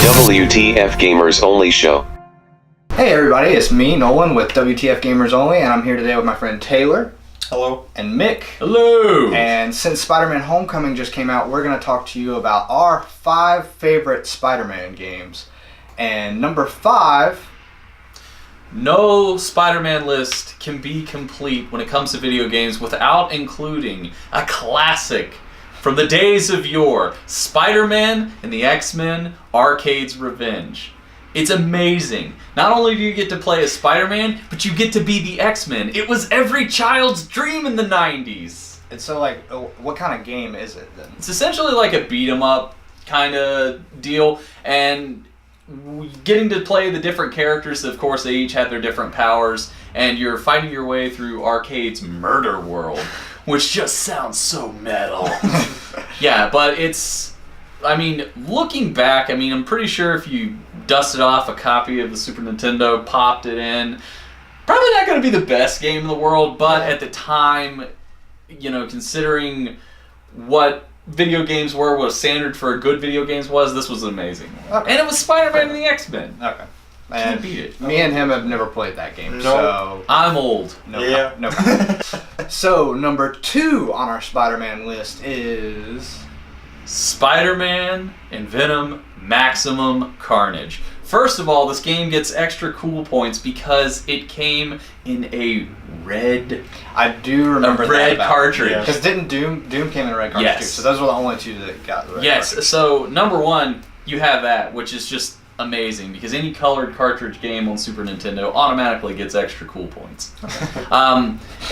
WTFGamersonly Show. Hey everybody, it's me, Nolan, with WTF Gamers Only, and I'm here today with my friend Taylor. Hello. And Mick. Hello! And since Spider-Man Homecoming just came out, we're going to talk to you about our 5 favorite Spider-Man games. And number 5... No Spider-Man list can be complete when it comes to video games without including a classic from the days of yore, Spider-Man and the X-Men Arcade's Revenge. It's amazing. Not only do you get to play as Spider-Man, but you get to be the X-Men. It was every child's dream in the 90s. And so, like, what kind of game is it then? It's essentially like a beat-em-up kind of deal, and getting to play the different characters. Of course, they each have their different powers, and you're fighting your way through Arcade's murder world, which just sounds so metal. Yeah, but it's... I mean, looking back, I mean, I'm pretty sure if you dusted off a copy of the Super Nintendo, popped it in, probably not going to be the best game in the world, but at the time, you know, considering what video games were, what a standard for good video games was, this was amazing. Okay. And it was Spider-Man and the X-Men. Okay. Can't And beat it. me and him have never played that game, No. so... I'm old. Yeah. No comment. So, number 2 on our Spider-Man list is... Spider-Man and Venom Maximum Carnage. First of all, this game gets extra cool points because it came in a red I do remember that red about cartridge. Yeah. Because didn't Doom came in a red cartridge Yes. too, so those were the only 2 that got the red Yes, cartridge. so number 1, you have that, which is just amazing because any colored cartridge game on Super Nintendo automatically gets extra cool points.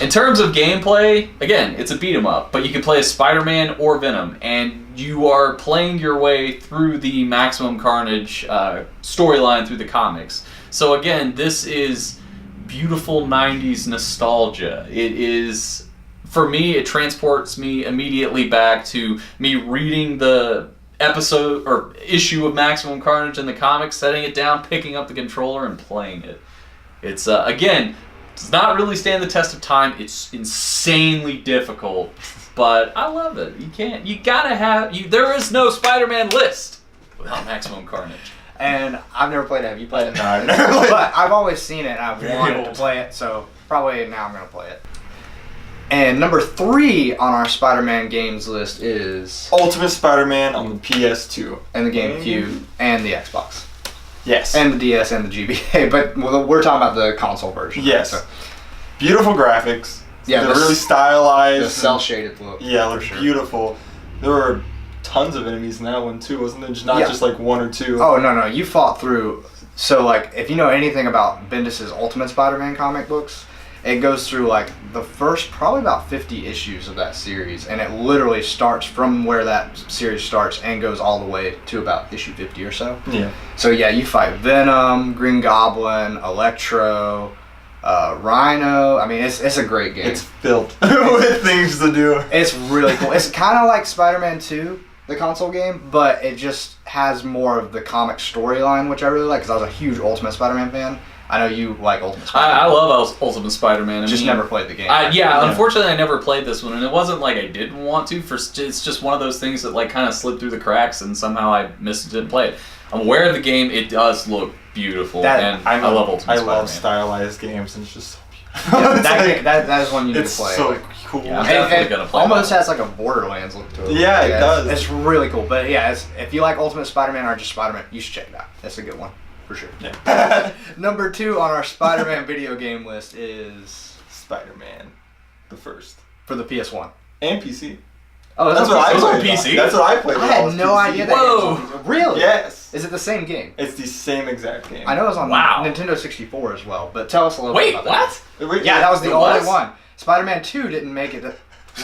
In terms of gameplay, again, it's a beat 'em up, but you can play as Spider-Man or Venom, and you are playing your way through the Maximum Carnage storyline through the comics. So again, this is beautiful 90s nostalgia. It is, for me, it transports me immediately back to me reading the episode or issue of Maximum Carnage in the comics, setting it down, picking up the controller, and playing it. It's, again, does not really stand the test of time. It's insanely difficult, but I love it. You gotta have, there is no Spider-Man list without Maximum Carnage. And I've never played it. Have you played it? No, I've never played it. But I've always seen it, and I've Very wanted to old. play it, so probably now I'm going to play it. And number 3 on our Spider-Man games list is... Ultimate Spider-Man on the PS2. And the GameCube, and the Xbox. Yes. And the DS and the GBA, but we're talking about the console version. Yes. So, Beautiful graphics. Yeah, They're the really stylized. the cel-shaded look. Yeah, for they're sure. beautiful. There were tons of enemies in that one too, wasn't there? Not Yeah. just like 1 or 2. Oh, no, you fought through... So, like, if you know anything about Bendis' Ultimate Spider-Man comic books, it goes through, like, the first probably about 50 issues of that series, and it literally starts from where that series starts and goes all the way to about issue 50 or so. Yeah. So, yeah, you fight Venom, Green Goblin, Electro, Rhino. I mean, it's a great game. It's filled with things to do. It's really cool. It's kind of like Spider-Man 2, the console game, but it just has more of the comic storyline, which I really like, because I was a huge Ultimate Spider-Man fan. I know you like Ultimate Spider-Man. I love Ultimate Spider-Man. I Just mean, never played the game. Yeah, unfortunately I never played this one, and it wasn't like I didn't want to. It's just one of those things that like kind of slipped through the cracks, and somehow I missed it, didn't play it. I'm aware of the game. It does look beautiful, and I love Ultimate I Spider-Man. love stylized games, and it's just so beautiful. Yeah, It's like- that is one you need it's to play. so like, cool. Yeah. I'm and definitely gonna play almost that. has like a Borderlands look to it. Yeah, it does. It's really cool. But yeah, if you like Ultimate Spider-Man or just Spider-Man, you should check it out. That's a good one, for sure. Yeah. Number 2 on our Spider-Man video game list is Spider-Man, the first, for the PS1. and PC. Oh, That's what I It was on played. PC? That's what I played. I when had was no PC. idea that Whoa. game was on PC. Really? Yes. Is it the same game? It's the same exact game. I know it was on Wow. Nintendo 64 as well, but tell us a little Wait, bit about what? Wait, that. Yeah, that was the It only was? one. Spider-Man 2 didn't make it to...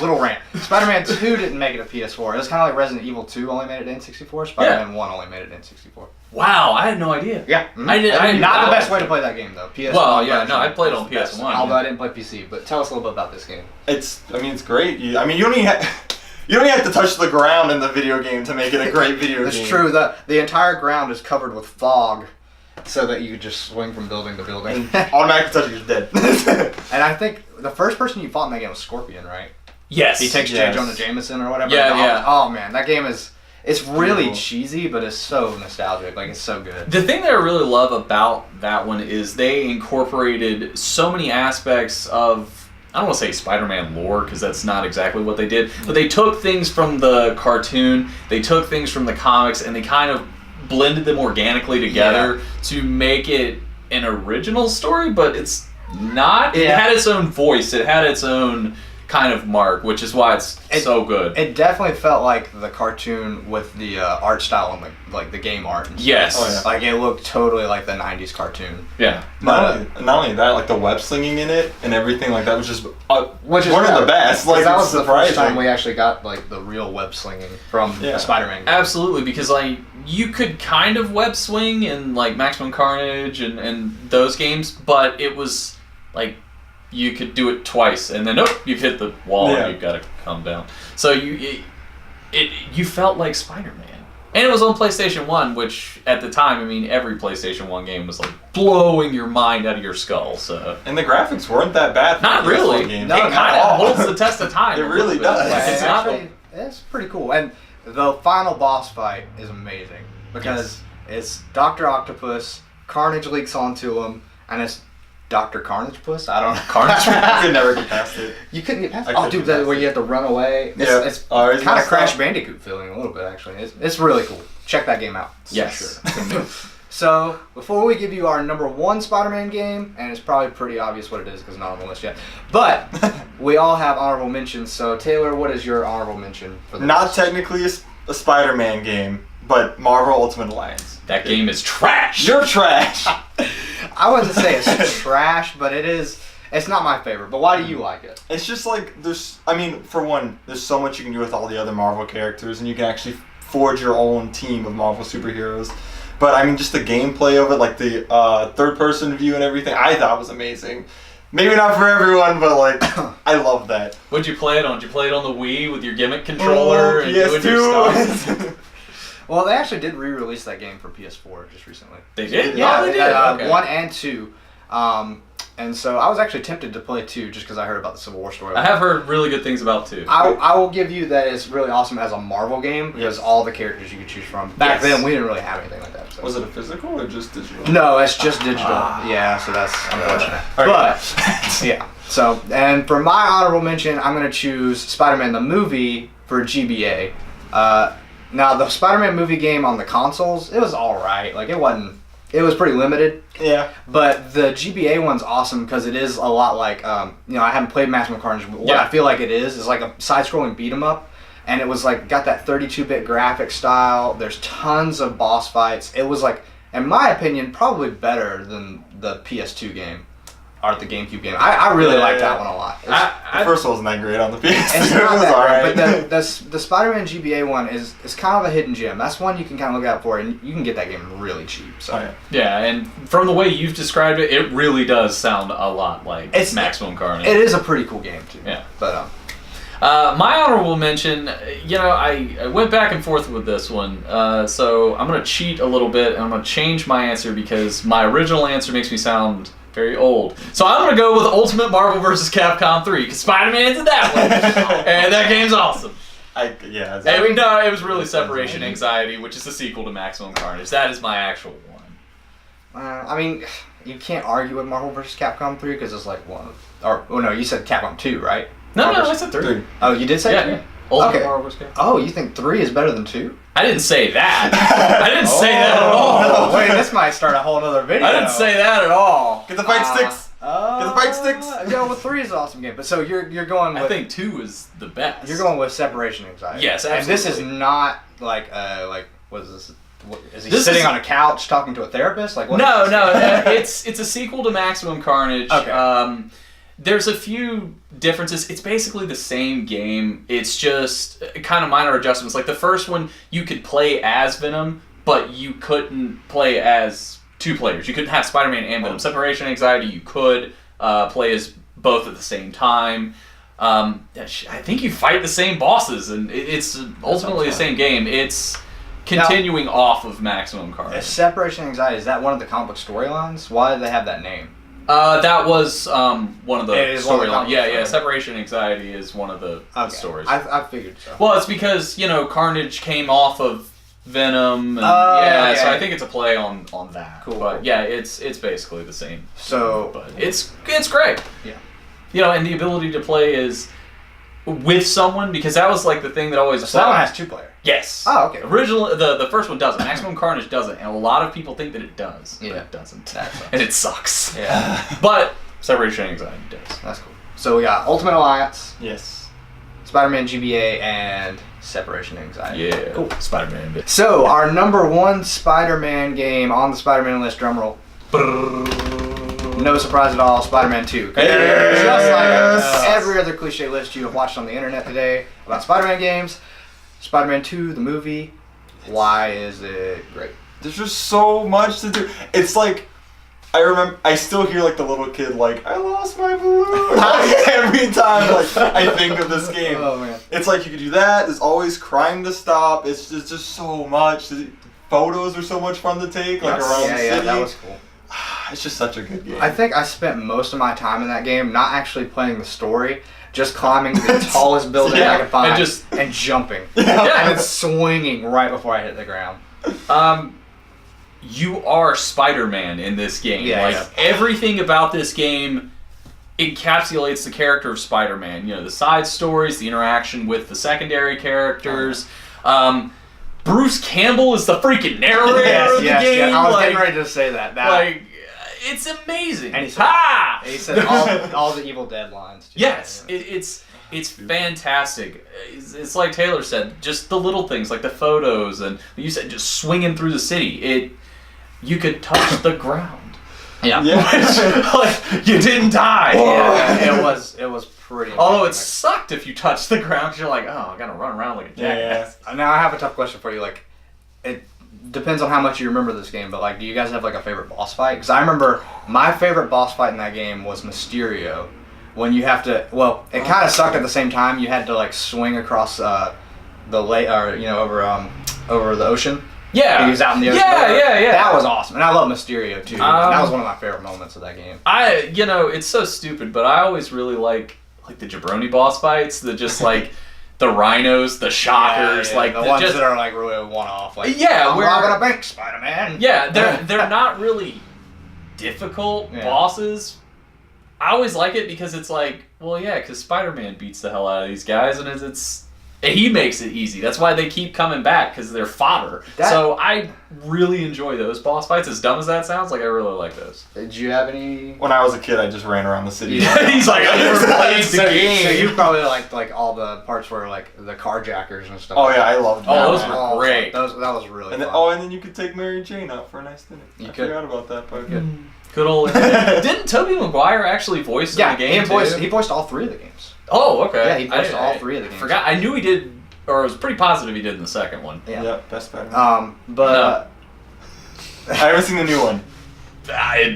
Little rant. Spider-Man 2 didn't make it to PS4. It was kind of like Resident Evil 2 only made it in 64. Spider-Man 1 only made it in 64. Wow, I had no idea. Yeah. Not the best way to play that game, though. PS1 Well, yeah, version no, I played is on the best, PS1, Although yeah. I didn't play PC, but tell us a little bit about this game. It's great. You don't even have to touch the ground in the video game to make it a great video It's game. true. The entire ground is covered with fog, so that you could just swing from building to building. And automatically touch it, you're dead. And I think the first person you fought in that game was Scorpion, right? Yes. He takes Yes. J. Jonah Jameson or whatever. Yeah, yeah. Oh man, that game is It's really Cool. cheesy, but it's so nostalgic. Like, it's so good. The thing that I really love about that one is they incorporated so many aspects of, I don't want to say Spider-Man lore, because that's not exactly what they did, but they took things from the cartoon, they took things from the comics, and they kind of blended them organically together to make it an original story, but it's not. It had its own voice, it had its own kind of mark, which is why it's so good. It definitely felt like the cartoon with the art style and the game art. And Yes. Oh, yeah. Like, it looked totally like the 90s cartoon. Yeah. Not only that, like the web slinging in it and everything like that was just Which is one of the best. Like, that it's was the surprising. first time we actually got like the real web slinging from the Spider-Man game. Absolutely, because like you could kind of web swing in like Maximum Carnage and those games, but it was like you could do it twice and then you've hit the wall and you've got to come down. So you felt like Spider-Man. And it was on PlayStation 1, which at the time, I mean, every PlayStation 1 game was like blowing your mind out of your skull. So And the graphics weren't that bad. For not the really. PS1 game. No, it kind of holds the test of time. It a little really bit. does. Like, it's not. Actually, it's pretty cool. And the final boss fight is amazing because it's Dr. Octopus, Carnage leaks onto him, and it's Dr. Carnage Puss? I don't know. Carnage? I could never get past it. You couldn't get past I it? Oh, couldn't dude, get that past where it. you have to run away. Yeah. It's Oh, it's kind of messed Crash up. Bandicoot feeling a little bit, actually. It's really cool. Check that game out. Yes. Sure. So, before we give you our number one Spider-Man game, and it's probably pretty obvious what it is because it's not on the list yet, but we all have honorable mentions. So, Taylor, what is your honorable mention for the Not list? technically a Spider-Man game, but Marvel Ultimate Alliance. That game is trash. You're trash. I wouldn't say it's trash, but it's not my favorite. But why do you like it? It's just like for one, there's so much you can do with all the other Marvel characters, and you can actually forge your own team of Marvel superheroes. But I mean, just the gameplay of it, like the third-person view and everything, I thought was amazing. Maybe not for everyone, but like, I love that. What'd you play it on? Did you play it on the Wii with your gimmick controller and doing your stuff? Well, they actually did re-release that game for PS4 just recently. They did? Yeah, Oh, they did. Okay. 1 and 2. And so I was actually tempted to play 2 just because I heard about the Civil War story. I have heard really good things about 2. I will give you that it's really awesome as a Marvel game because all the characters you could choose from. Back then, we didn't really have anything like that. So. Was it a physical or just digital? No, it's just digital. Yeah, so that's unfortunate. Okay. But, yeah. So, and for my honorable mention, I'm going to choose Spider-Man the movie for GBA. Now, the Spider-Man movie game on the consoles, it was alright. Like, it was pretty limited. Yeah. But the GBA one's awesome because it is a lot like, I haven't played Maximum Carnage, but what I feel like it is like a side-scrolling beat-em-up. And it was like, got that 32-bit graphic style. There's tons of boss fights. It was like, in my opinion, probably better than the PS2 game. Or the GameCube game. I really liked that one a lot. The first one wasn't that great on the PS2. It's It not was that alright. great, but the Spider-Man GBA one is kind of a hidden gem. That's one you can kind of look out for, and you can get that game really cheap. So. Oh, yeah. Yeah, and from the way you've described it, it really does sound a lot like Maximum Carnage. It is a pretty cool game too. Yeah. But my honorable mention, I went back and forth with this one, so I'm going to cheat a little bit, and I'm going to change my answer because my original answer makes me sound very old. So I'm going to go with Ultimate Marvel vs. Capcom 3, because Spider-Man's in that one, and that game's awesome. And No, it was really Separation Anxiety, which is the sequel to Maximum Carnage. That is my actual one. I mean, you can't argue with Marvel vs. Capcom 3 because it's like one. No, you said Capcom 2, right? No, I said 3. Oh, you did say 3? Yeah. Ultimate Okay. Marvel vs. Capcom. Oh, you think 3 is better than 2? I didn't say that. I didn't say that at all. Oh, wait, this might start a whole other video. I didn't say that at all. Get the fight sticks. Get the fight sticks. Yeah, well, 3 is an awesome game, but so you're going with. I think 2 is the best. You're going with Separation Anxiety. Yes, And this is absolutely. not like what is this? Is he This sitting is- on a couch talking to a therapist? Like what? No, is this? it's a sequel to Maximum Carnage. Okay. There's a few differences. It's basically the same game. It's just kind of minor adjustments. Like the first one, you could play as Venom, but you couldn't play as 2 players. You couldn't have Spider-Man and Venom. Separation Anxiety, you could play as both at the same time. I think you fight the same bosses, and it's ultimately the same game. It's continuing off of Maximum Carnage. Is Separation Anxiety, is that one of the comic book storylines? Why do they have that name? That was one of the It is one of the storylines. comic Yeah, books, Separation Anxiety is one of the stories. I figured so. Well, it's because, Carnage came off of Venom, and so I think it's a play on that. Cool. But yeah, it's basically the same. So, but it's great. Yeah. And the ability to play is with someone, because that was like the thing that always. So that one has 2-player. Yes. Oh, okay. Originally, the first one doesn't. Maximum Carnage doesn't, and a lot of people think that it does, but it doesn't, and it sucks. Yeah. But Separation Anxiety does. That's cool. So we got Ultimate Alliance, Yes. Spider-Man GBA, and Separation Anxiety. Yeah. Cool. Spider-Man. Bit. So our number 1 Spider-Man game on the Spider-Man list, drumroll. No surprise at all, Spider-Man 2. Yes! Just like every other cliche list you have watched on the internet today about Spider-Man games, Spider-Man 2, the movie, why is it great? There's just so much to do. It's like, I still hear like the little kid like, I lost my balloon. Every time like I think of this game. Oh man. It's like you could do that. There's always crime to stop. It's just so much. The photos are so much fun to take, like around the city. Yeah, that was cool. It's just such a good game. I think I spent most of my time in that game not actually playing the story, just climbing the tallest building I could find and jumping. And then swinging right before I hit the ground. You are Spider-Man in this game. Everything about this game encapsulates the character of Spider-Man. The side stories, the interaction with the secondary characters. Bruce Campbell is the freaking narrator of the game. Yeah. I was getting ready to say that. It's amazing. And he said all the Evil Dead lines. Too. Yes, it's fantastic. It's like Taylor said, just the little things like the photos, and you said just swinging through the city. You could touch the ground. Yeah. You didn't die. Yeah, it was pretty. Although it sucked if you touched the ground, because you're like, oh, I gotta run around like a jackass. Yeah. Now I have a tough question for you. It depends on how much you remember this game, but do you guys have a favorite boss fight? Because I remember my favorite boss fight in that game was Mysterio. When you have to, it kind of sucked at the same time. You had to swing across the lake, or over the ocean. Yeah. He was out in the ocean. Yeah. That was awesome, and I love Mysterio too. That was one of my favorite moments of that game. It's so stupid, but I always really like the jabroni boss fights. The just the rhinos, the shockers, the ones that are really one-off. we're robbing a bank, Spider-Man. Yeah, they're not really difficult bosses. I always like it because it's because Spider-Man beats the hell out of these guys, and he makes it easy. That's why they keep coming back, because they're fodder. So I really enjoy those boss fights. As dumb as that sounds, I really like those. Did you have any? When I was a kid, I just ran around the city. He's like, I never played the game. So you probably liked all the parts where the carjackers and stuff. Oh yeah, I loved that. Oh, those were great. That was really fun. And then you could take Mary Jane out for a nice dinner. I forgot about that part. Good old. Didn't Tobey Maguire actually voice in the game? He voiced all 3 of the games. Oh, okay. Yeah, he voiced all 3 of the games. Forgot. I knew he did, or I was pretty positive he did in the second one. Yeah, best Spider-Man. But I haven't seen the new one.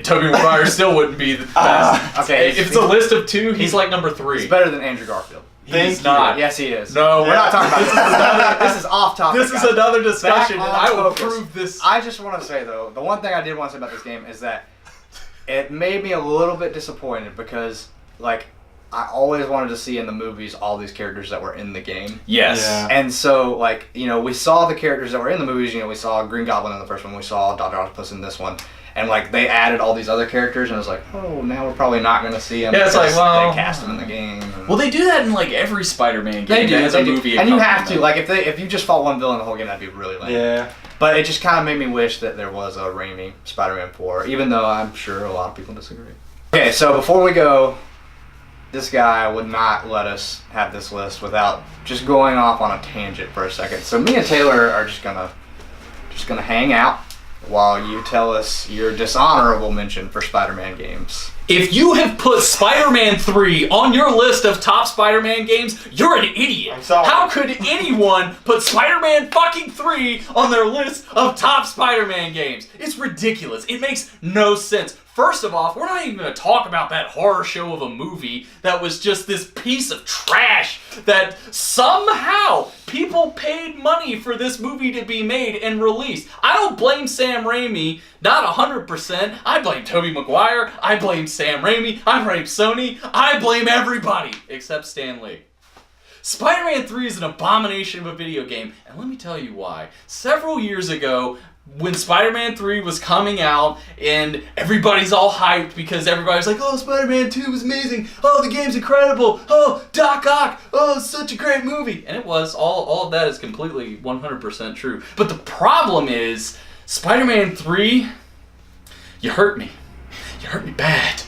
Tobey Maguire still wouldn't be the best. Okay, if it's a list of 2, he's number 3. He's better than Andrew Garfield. He's not. Yes, he is. No, we're not talking about this. This is off topic. This is another discussion, and I will prove this. I just want to say though, the one thing I did want to say about this game is that it made me a little bit disappointed because I always wanted to see in the movies all these characters that were in the game. Yes. Yeah. And so, we saw the characters that were in the movies. We saw Green Goblin in the first one. We saw Dr. Octopus in this one. And, they added all these other characters. And I was like, oh, now we're probably not going to see them. Yeah, it's they cast them in the game. Well, they do that in, every Spider-Man game. They do. Has a movie. And you have to. If you just fought one villain the whole game, that'd be really lame. Yeah. But it just kind of made me wish that there was a Raimi Spider-Man 4, even though I'm sure a lot of people disagree. Okay, so before we go, this guy would not let us have this list without just going off on a tangent for a second. So me and Taylor are just gonna hang out while you tell us your dishonorable mention for Spider-Man games. If you have put Spider-Man 3 on your list of top Spider-Man games, you're an idiot. I'm sorry. How could anyone put Spider-Man fucking 3 on their list of top Spider-Man games? It's ridiculous. It makes no sense. First of all, we're not even going to talk about that horror show of a movie that was just this piece of trash that somehow People paid money for this movie to be made and released. I don't blame Sam Raimi, not 100%. I blame Tobey Maguire. I blame Sam Raimi. I blame Sony. I blame everybody except Stan Lee. Spider-Man 3 is an abomination of a video game, and let me tell you why. Several years ago, when Spider-Man 3 was coming out, and everybody's all hyped because everybody's like, oh, Spider-Man 2 was amazing, oh, the game's incredible, oh, Doc Ock, oh, it's such a great movie. And it was, all of that is completely 100% true. But the problem is, Spider-Man 3, you hurt me. You hurt me bad.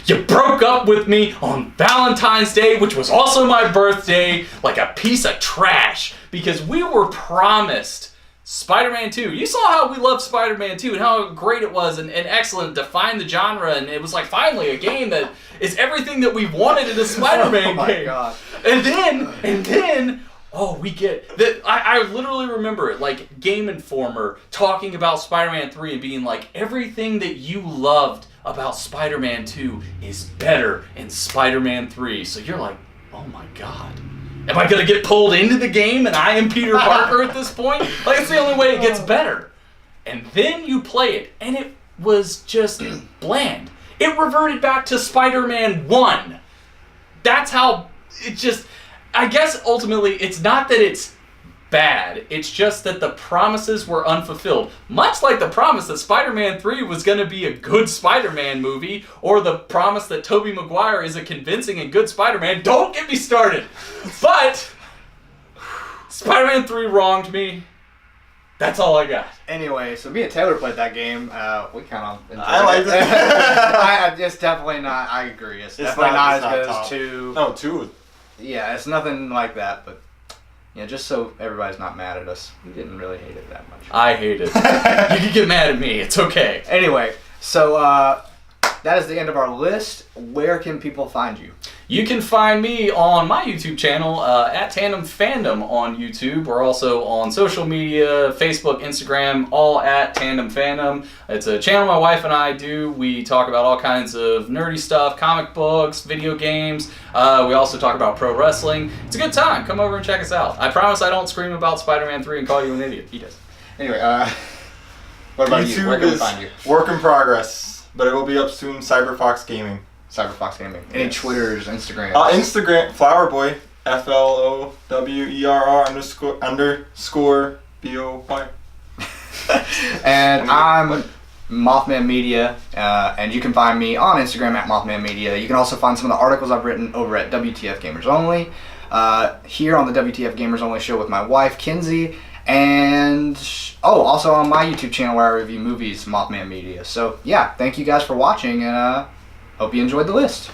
You broke up with me on Valentine's Day, which was also my birthday, like a piece of trash, because we were promised Spider-Man 2. You saw how we loved Spider-Man 2 and how great it was and excellent, defined the genre, and it was like finally a game that is everything that we wanted in a Spider-Man Oh my game. God. And then, oh, we get that. I literally remember it, like Game Informer talking about Spider-Man 3 and being like, everything that you loved about Spider-Man 2 is better in Spider-Man 3. So you're like, oh my God. Am I going to get pulled into the game and I am Peter Parker at this point? Like, it's the only way it gets better. And then you play it, and it was just bland. It reverted back to Spider-Man 1. That's how it just... I guess ultimately it's not that it's bad. It's just that the promises were unfulfilled. Much like the promise that Spider-Man 3 was going to be a good Spider-Man movie, or the promise that Tobey Maguire is a convincing and good Spider-Man. Don't get me started! But Spider-Man 3 wronged me. That's all I got. Anyway, so me and Taylor played that game. We kind of enjoyed I liked it. It's definitely not. I agree. It's definitely not as good as 2. No, 2. Yeah, it's nothing like that. But yeah, just so everybody's not mad at us, we didn't really hate it that much. I hate it. You can get mad at me. It's okay. Anyway, so that is the end of our list. Where can people find you? You can find me on my YouTube channel, at Tandem Fandom on YouTube. We're also on social media, Facebook, Instagram, all at Tandem Fandom. It's a channel my wife and I do. We talk about all kinds of nerdy stuff, comic books, video games. We also talk about pro wrestling. It's a good time. Come over and check us out. I promise I don't scream about Spider-Man 3 and call you an idiot. He does. Anyway, what about YouTube you? Where can we is find you? work in progress, but it will be up soon. CyberFox Gaming. CyberFox Gaming. Any Yes. Twitters, Instagrams? Instagram, Flowerboy, FLOWER__BOY. And I'm Mothman Media, and you can find me on Instagram at Mothman Media. You can also find some of the articles I've written over at WTF Gamers Only, here on the WTF Gamers Only show with my wife, Kenzie, and also on my YouTube channel where I review movies, Mothman Media. So yeah, thank you guys for watching, and hope you enjoyed the list.